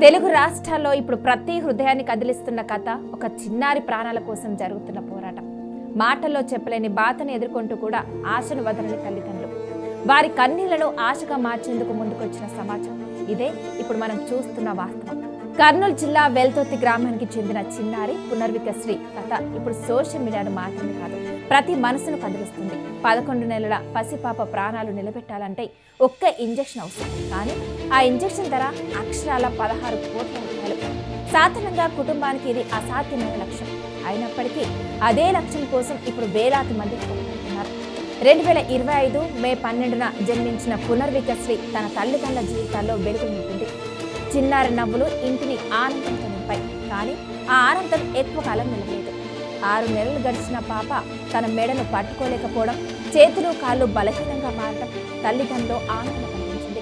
తెలుగు రాష్ట్రాల్లో ఇప్పుడు ప్రతి హృదయాన్ని కదిలిస్తున్న కథ ఒక చిన్నారి ప్రాణాల కోసం జరుగుతున్న పోరాటం. మాటల్లో చెప్పలేని బాధను ఎదుర్కొంటూ కూడా ఆశను వదలని తల్లిదండ్రులు వారి కన్నీళ్లను ఆశగా మార్చేందుకు ముందుకొచ్చిన సమాజం ఇదే ఇప్పుడు మనం చూస్తున్న వాస్తవం. కర్నూలు జిల్లా వెల్తోతి గ్రామానికి చెందిన చిన్నారి పునర్వికశ్రీ కథ ఇప్పుడు సోషల్ మీడియాను మాత్రమే కాదు, ప్రతి మనసును కదిలిస్తుంది. 11 నెలల పసిపాప ప్రాణాలు నిలబెట్టాలంటే ఒక్క ఇంజెక్షన్ అవసరం. కానీ ఆ ఇంజెక్షన్ ధర అక్షరాల 16 కోట్ల రూపాయలు. సాధారణంగా కుటుంబానికి ఇది అసాధ్యమైన లక్ష్యం. అయినప్పటికీ అదే లక్ష్యం కోసం ఇప్పుడు వేలాది మంది పోరాడుతున్నారు. 2025 మే 12న జన్మించిన పునర్వికశ్రీ తన తల్లిదండ్రుల జీవితాల్లో వెలుగు నింపింది. చిన్నారి నవ్వులు ఇంటిని ఆనందంతో నింపాయి. కానీ ఆ ఆనందం ఎక్కువ కాలం నిలలేదు. 6 నెలలు గడిచిన పాప తన మెడను పట్టుకోలేకపోవడం, చేతులు కాళ్ళు బలహీనంగా మారడం తల్లిదండ్రులు ఆనందం కలిగించింది.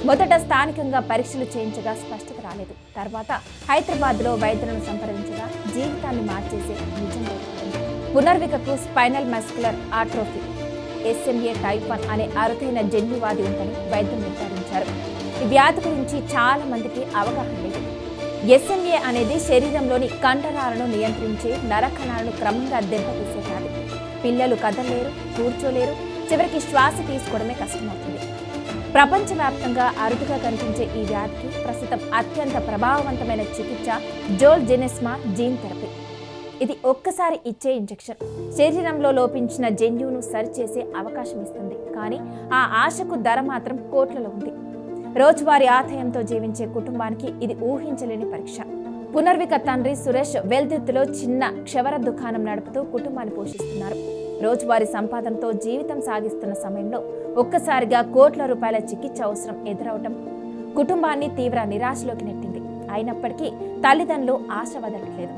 మొదట స్థానికంగా పరీక్షలు చేయించగా స్పష్టత రాలేదు. తర్వాత హైదరాబాద్లో వైద్యులను సంప్రదించగా జీవితాన్ని మార్చేసే నిజం దొరికింది. పునర్వికకు spinal muscular atrophy SMA type 1 అనే అరుదైన జన్యువాది ఉందని వైద్యులు నిర్ధారించారు. ఈ వ్యాధి గురించి చాలా మందికి అవగాహన లేదు. SMA అనేది శరీరంలోని కండరాలను నియంత్రించే నరకణాలను క్రమంగా దెబ్బతీసే వ్యాధి. పిల్లలు కదలలేరు, కూర్చోలేరు, చివరికి శ్వాస తీసుకోవడమే కష్టమవుతుంది. ప్రపంచవ్యాప్తంగా అరుదుగా కనిపించే ఈ వ్యాధికి ప్రస్తుతం అత్యంత ప్రభావవంతమైన చికిత్స జోల్జెనిస్మా జీన్ థెరపీ. ఇది ఒక్కసారి ఇచ్చే ఇంజెక్షన్ శరీరంలో లోపించిన జన్యువును సరిచేసే అవకాశం ఇస్తుంది. కానీ ఆ ఆశకు ధర మాత్రం కోట్లలో ఉంది. రోజువారీ ఆదాయంతో జీవించే కుటుంబానికి ఇది ఊహించలేని పరీక్ష. పునర్విక తండ్రి సురేష్ వెల్దుత్తులో చిన్న క్షవర దుకాణం నడుపుతూ కుటుంబాన్ని పోషిస్తున్నారు. రోజువారీ సంపాదనతో జీవితం సాగిస్తున్న సమయంలో ఒక్కసారిగా కోట్ల రూపాయల చికిత్స అవసరం ఎదురవటం కుటుంబాన్ని తీవ్ర నిరాశలోకి నెట్టింది. అయినప్పటికీ తల్లిదండ్రులు ఆశ వదలట్లేదు.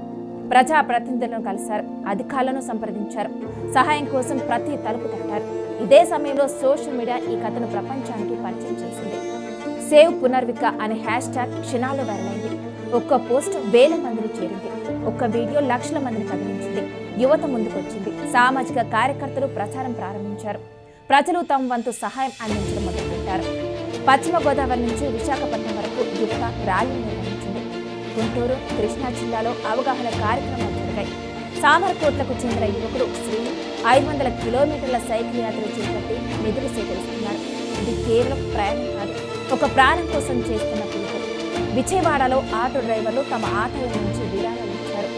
ప్రజాప్రతినిధులను కలిశారు, అధికారులను సంప్రదించారు, సహాయం కోసం ప్రతి తలుపు తట్టారు. ఇదే సమయంలో సోషల్ మీడియా ఈ కథను ప్రపంచానికి పరిచయం చేసింది. సేవ్ పునర్విక అనే హ్యాష్ట్యాగ్ క్షణాల్లో వైరలైంది. ఒక్క పోస్ట్ వేల మందిని చేరింది. ఒక్క వీడియో లక్షల మందిని కదిలించింది. యువత ముందుకొచ్చింది. సామాజిక కార్యకర్తలు ప్రచారం ప్రారంభించారు. ప్రజలు తమ వంతు సహాయం అందించడం మొదలుపెట్టారు. పశ్చిమ గోదావరి నుంచి విశాఖపట్నం వరకు యువత ర్యాలీ నిర్వహించింది. గుంటూరు, కృష్ణా జిల్లాలో అవగాహన కార్యక్రమాలు జరిగాయి. సామర్కోట్లకు చెందిన యువకుడు శ్రీ 500 కిలోమీటర్ల సైకిల్ యాత్ర చేపట్టి నిధులు సేకరిస్తున్నారు. ఇది కేవలం ప్రయాణం కాదు, ఒక ప్రాణం కోసం చేస్తున్న పిలుపు. విజయవాడలో ఆటో డ్రైవర్లు తమ ఆదాయం నుంచి విరాళాలు ఇచ్చారు.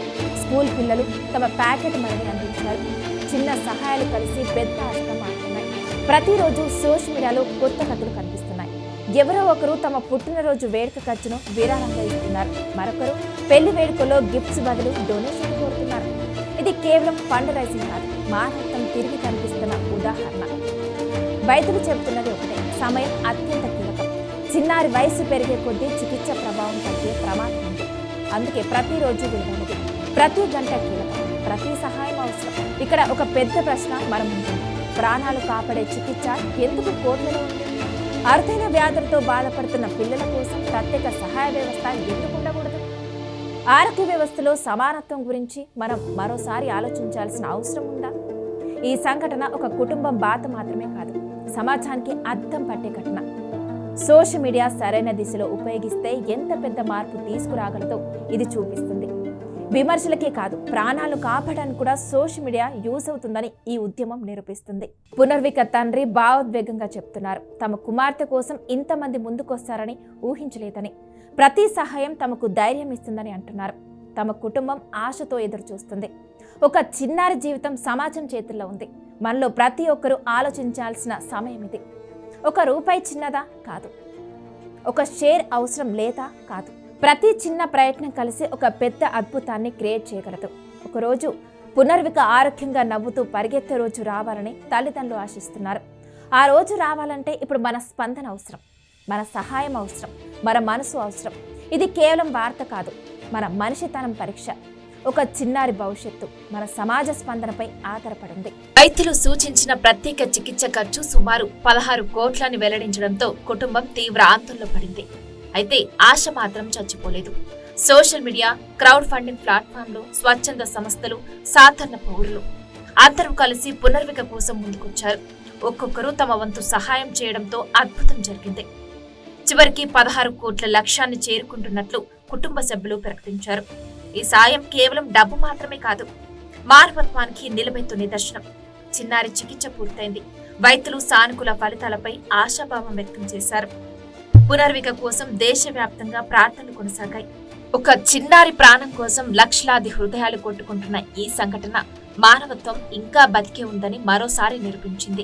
స్కూల్ పిల్లలు తమ ప్యాకెట్ మనీని అందించారు. చిన్న సహాయాలు కలిసి పెద్ద ఆశగా మారుతున్నాయి. ప్రతిరోజు సోషల్ మీడియాలో కొత్త కథలు కనిపిస్తున్నాయి. ఎవరో ఒకరు తమ పుట్టినరోజు వేడుక ఖర్చును విరాళంగా ఇస్తున్నారు. మరొకరు పెళ్లి వేడుకల్లో గిఫ్ట్స్ బదులు డొనేషన్ కోరుతున్నారు. ఇది కేవలం ఫండ్ రైజింగ్ కాదు, మానవత్వం తిరిగి కనిపిస్తున్న ఉదాహరణ. వైద్యులు చెబుతున్నది ఒకటే, సమయం అత్యంత కీలకం. చిన్నారి వయసు పెరిగే కొద్దీ చికిత్స ప్రభావం తగ్గే ప్రమాదం ఉంది. అందుకే ప్రతిరోజు విలువైనది, ప్రతి గంట కీలకం, ప్రతి సహాయం అవసరం. ఇక్కడ ఒక పెద్ద ప్రశ్న మన ముందుంది. ప్రాణాలు కాపాడే చికిత్స ఎందుకు కోట్లలో ఉంది? అరుదైన వ్యాధులతో బాధపడుతున్న పిల్లల కోసం ప్రత్యేక సహాయ వ్యవస్థ ఎందుకు ఉండకూడదు? ఆరోగ్య వ్యవస్థలో సమానత్వం గురించి మనం మరోసారి ఆలోచించాల్సిన అవసరం ఉందా? ఈ సంఘటన ఒక కుటుంబం బాధ మాత్రమే కాదు, సమాజానికి అద్దం పట్టే ఘటన. సోషల్ మీడియా సరైన దిశలో ఉపయోగిస్తే ఎంత పెద్ద మార్పు తీసుకురాగలదో ఇది చూపిస్తుంది. విమర్శలకే కాదు, ప్రాణాలు కాపాడడానికి కూడా సోషల్ మీడియా యూజ్ అవుతుందని ఈ ఉద్యమం నిరూపిస్తుంది. పునర్విక తండ్రి భావోద్వేగంగా చెప్తున్నారు. తమ కుమార్తె కోసం ఇంతమంది ముందుకొస్తారని ఊహించలేదని, ప్రతి సహాయం తమకు ధైర్యం ఇస్తుందని అంటున్నారు. తమ కుటుంబం ఆశతో ఎదురు చూస్తుంది. ఒక చిన్నారి జీవితం సమాజం చేతుల్లో ఉంది. మనలో ప్రతి ఒక్కరూ ఆలోచించాల్సిన సమయం ఇది. ఒక రూపాయి చిన్నదా? కాదు. ఒక షేర్ అవసరం లేదా? కాదు. ప్రతి చిన్న ప్రయత్నం కలిసి ఒక పెద్ద అద్భుతాన్ని క్రియేట్ చేయగలదు. ఒకరోజు పునర్విక ఆరోగ్యంగా నవ్వుతూ పరిగెత్తే రోజు రావాలని తల్లిదండ్రులు ఆశిస్తున్నారు. ఆ రోజు రావాలంటే ఇప్పుడు మన స్పందన అవసరం, మన సహాయం అవసరం, మన మనసు అవసరం. ఇది కేవలం వార్త కాదు, మన మనిషితనం పరీక్ష. ఒక చిన్నారి భవిష్యత్తు మన సమాజ స్పందనపై ఆధారపడింది. వైద్యులు సూచించిన ప్రత్యేక చికిత్స ఖర్చు సుమారు 16 కోట్లని వెల్లడించడంతో కుటుంబం తీవ్ర ఆందోళనలో పడింది. అయితే ఆశ మాత్రం చచ్చిపోలేదు. సోషల్ మీడియా, క్రౌడ్ ఫండింగ్ ప్లాట్ఫామ్లు, స్వచ్ఛంద సంస్థలు, సాధారణ పౌరులు అందరూ కలిసి పునర్విక కోసం ముందుకొచ్చారు. ఒక్కొక్కరు తమ వంతు సహాయం చేయడంతో అద్భుతం జరిగింది. చివరికి 16 కోట్ల లక్ష్యాన్ని చేరుకుంటున్నట్లు కుటుంబ సభ్యులు ప్రకటించారు. ఈ సాయం కేవలం డబ్బు మాత్రమే కాదు, మానవత్వానికి నిలబెత్తు నిదర్శనం. చిన్నారి చికిత్స పూర్తయింది. వైద్యులు సానుకూల ఫలితాలపై ఆశాభావం వ్యక్తం చేశారు. పునర్విక కోసం దేశవ్యాప్తంగా ప్రార్థనలు కొనసాగాయి. ఒక చిన్నారి ప్రాణం కోసం లక్షలాది హృదయాలు కొట్టుకుంటున్న ఈ సంఘటన మానవత్వం ఇంకా బతికే ఉందని మరోసారి నిరూపించింది.